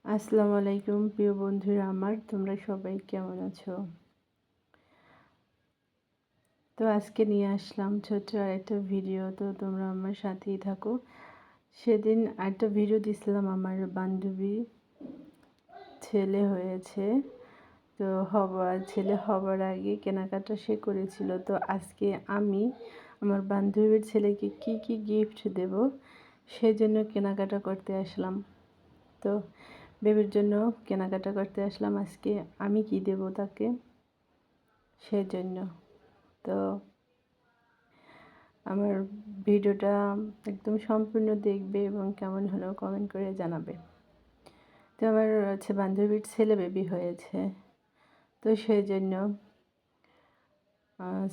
আসসালামু আলাইকুম প্রিয় বন্ধুরা আমার, তোমরা সবাই কেমন আছো? তো আজকে নিয়ে আসলাম ছোট্ট আরেকটা ভিডিও, তো তোমরা আমার সাথেই থাকো। সেদিন একটা ভিডিও দিছিলাম, আমার বান্ধবী ছেলে হয়েছে, তো ছেলে হবার আগে কেনাকাটা সে করেছিল। তো আজকে আমি আমার বান্ধবীর ছেলেকে কি কি গিফট দেব সেজন্য কেনাকাটা করতে আসলাম। তো বেবির জন্য কেনাকাটা করতে আসলাম, আজকে আমি কি দেব তাকে সেজন্য। তো আমার ভিডিওটা একদম সম্পূর্ণ দেখবে এবং কেমন হলো কমেন্ট করে জানাবে। তো আমার বান্ধবীর ছেলে বেবি হয়েছে, তো সেই জন্য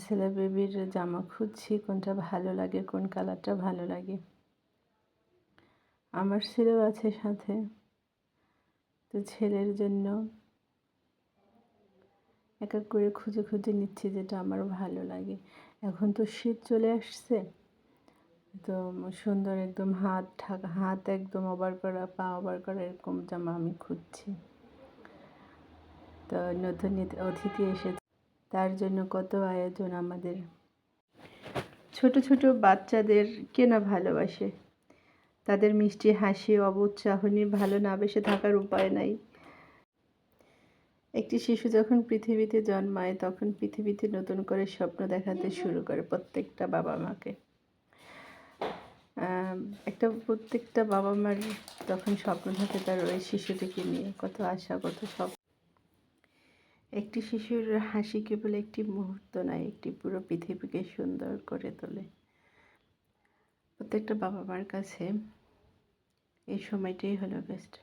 ছেলে বেবির জামা খুঁজছি, কোনটা ভালো লাগে, কোন কালারটা ভালো লাগে। আমার ছেলেও আছে সাথে, তো ছেলের জন্য এক এক করে খুঁজে খুঁজে নিচ্ছি যেটা আমার ভালো লাগে। এখন তো শীত চলে আসছে, তো সুন্দর একদম হাত একদম ওভার করা, পা ওভার করা এরকম জামা আমি খুঁজছি। তো নতুন অতিথি এসেছে, তার জন্য কত আয়োজন আমাদের। ছোট ছোট বাচ্চাদের কে না ভালোবাসে, তাদের মিষ্টি হাসি, অবুঝ চাহনি, ভালো না বেসে থাকার উপায় নাই। একটি শিশু যখন পৃথিবীতে জন্মায় তখন পৃথিবীতে নতুন করে স্বপ্ন দেখাতে শুরু করে প্রত্যেকটা বাবা মাকে। প্রত্যেকটা বাবা মার তখন স্বপ্ন থাকে তার ওই শিশুটিকে নিয়ে, কত আশা, কত স্বপ্ন। একটি শিশুর হাসি কেবল একটি মুহূর্ত নয়, একটি পুরো পৃথিবীকে সুন্দর করে তোলে। প্রত্যেকটা বাবা মার কাছে এই সময়টাই হলো বেস্ট।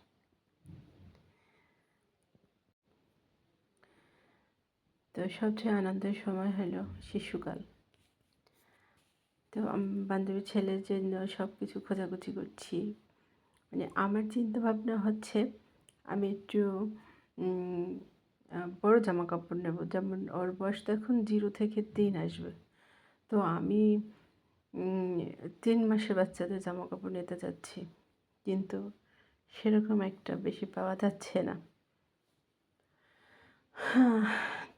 তো সবচেয়ে আনন্দের সময় হলো শিশুকাল। তো বান্ধবীর ছেলের জন্য সব কিছু খোঁজাখুঁজি করছি। মানে আমার চিন্তা ভাবনা হচ্ছে আমি একটু বড় জামা কাপড় নেব, যেমন ওর বয়স তো এখন 0 থেকে 3 আসবে। তো আমি 3 মাসের বাচ্চাদের জামা কাপড় নিতে চাচ্ছি, কিন্তু সেরকম একটা বেশি পাওয়া যাচ্ছে না।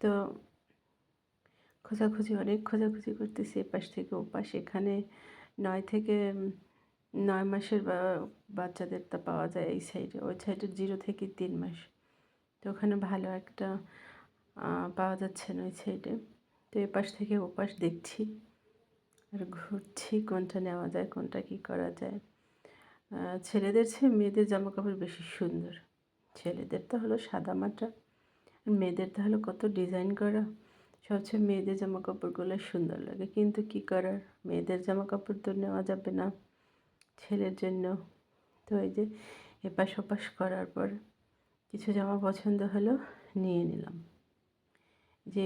তো অনেক খোঁজাখুঁজি করতেছি, এপাশ থেকে ওপাশ। এখানে 9 থেকে 9 মাসের বাচ্চাদেরটা পাওয়া যায় এই সাইডে, ওই সাইডে 0 থেকে 3 মাস। তো ওখানে ভালো একটা পাওয়া যাচ্ছে না ওই সাইডে। তো এপাশ থেকে ওপাশ দেখছি আর ঘুরছি, কোনটা নেওয়া যায়, কোনটা কী করা যায়। ছেলেদের চেয়ে মেয়েদের জামা কাপড় বেশি সুন্দর। ছেলেদের তো হলো সাদামাটা, মেয়েদের তো হলো কত ডিজাইন করা। সবচেয়ে মেয়েদের জামা কাপড়গুলো সুন্দর লাগে, কিন্তু কী করার, মেয়েদের জামা কাপড় তো নেওয়া যাবে না ছেলের জন্য। তো এই যে এপাশ ওপাশ করার পর কিছু জামা পছন্দ হলো, নিয়ে নিলাম। যে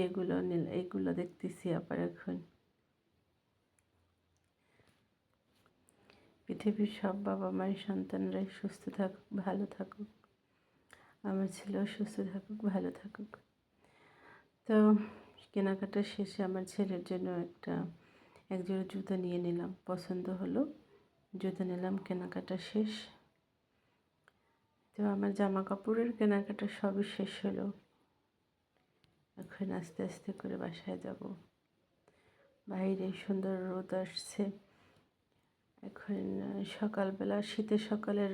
এইগুলো দেখতেছি আবার। এখন পৃথিবীর সব বাবা মায়ের সন্তানরাই সুস্থ থাকুক, ভালো থাকুক। আমার ছেলেও সুস্থ থাকুক, ভালো থাকুক। তো কেনাকাটা শেষে আমার ছেলের জন্য এক জোড়া জুতো নিয়ে নিলাম, পছন্দ হলো, জুতো নিলাম। কেনাকাটা শেষ। তো আমার জামা কাপড়ের কেনাকাটা সবই শেষ হলো। এখন আস্তে আস্তে করে বাসায় যাব। বাইরে সুন্দর রোদ আসছে। এখন সকালবেলা, শীতের সকালের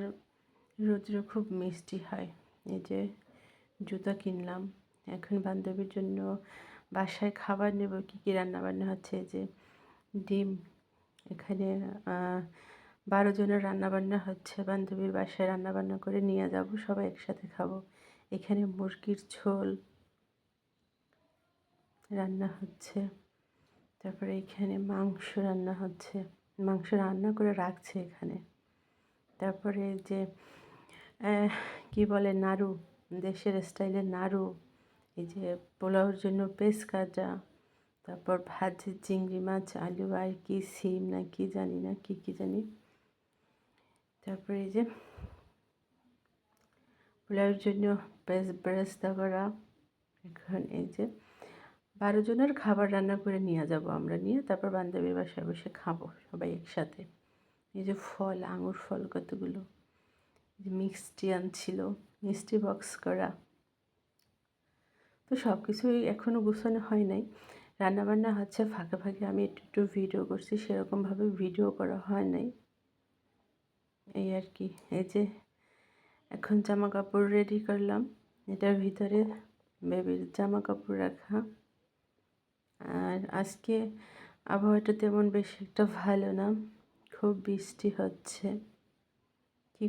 রৌদ্র খুব মিষ্টি হয়। এই যে জুতো কিনলাম। এখন বান্ধবীর জন্য বাসায় খাবার নেব। কী কী রান্নাবান্না হচ্ছে, যে ডিম, এখানে 12 জনের রান্নাবান্না হচ্ছে। বান্ধবীর বাসায় রান্নাবান্না করে নিয়ে যাব, সবাই একসাথে খাবো। এখানে মুরগির ঝোল রান্না হচ্ছে, তারপরে এখানে মাংস রান্না হচ্ছে, মাংস রান্না করে রাখছে এখানে। তারপরে যে কি বলে, নাড়ু, দেশের স্টাইলের নাড়ু। এই যে পোলাওর জন্য পেস্ট কাজা, তারপর ভাজি চিংড়ি মাছ, আলু আর কি সিম না কি জানি না, কি জানি। তারপরে এই যে পোলাওর জন্য বেরেস্তা করা। এখন এই যে 12 জনের খাবার রান্না করে নিয়ে যাব আমরা, নিয়ে তারপর বান্ধবীর বাসায় বসে খাবো সবাই একসাথে। এই যে ফল, আঙুর ফল কতগুলো, যে মিষ্টি আনছিল, মিষ্টি বক্স করা। তো সব কিছুই এখনও গুছানো হয় নাই। রান্নাবান্না হচ্ছে, ফাঁকে ফাঁকে আমি একটু একটু ভিডিও করছি, সেরকমভাবে ভিডিও করা হয় নাই, এই আর কি। এই যে এখন জামা কাপড় রেডি করলাম, এটার ভিতরে বেবির জামা কাপড় রাখা। আর আজকে আবহাওয়াটা তেমন বেশি একটা ভালো না, খুব বৃষ্টি হচ্ছে, কি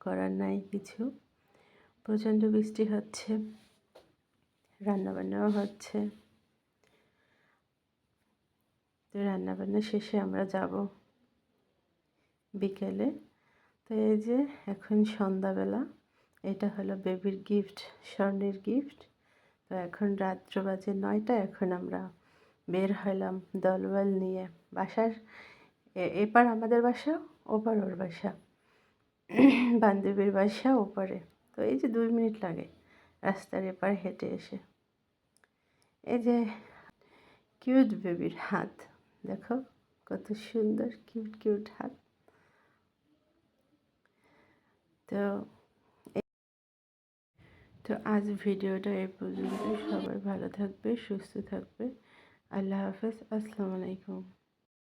করার নাই কিছু, প্রচণ্ড বৃষ্টি হচ্ছে, রান্নাবান্নাও হচ্ছে। তো রান্নাবান্না শেষে আমরা যাব বিকেলে। তো এই যে এখন সন্ধ্যাবেলা, এটা হলো বেবির গিফট, স্বর্ণের গিফট। তো এখন রাত্র বাজে 9টা, এখন আমরা বের হলাম দলবল নিয়ে। বাসার এপার আমাদের বাসা, ওপার ওর বাসা, বান্ধবীর বাসা ওপারে। তো এই যে 2 মিনিট লাগে রাস্তার এপার হেঁটে এসে। এই যে কিউট বেবির হাত, দেখো কত সুন্দর কিউট কিউট হাত। তো তো আজ ভিডিওটা এই পর্যন্ত। সবাই ভালো থাকবে, সুস্থ থাকবে। আল্লাহ হাফেজ, আসসালামু আলাইকুম।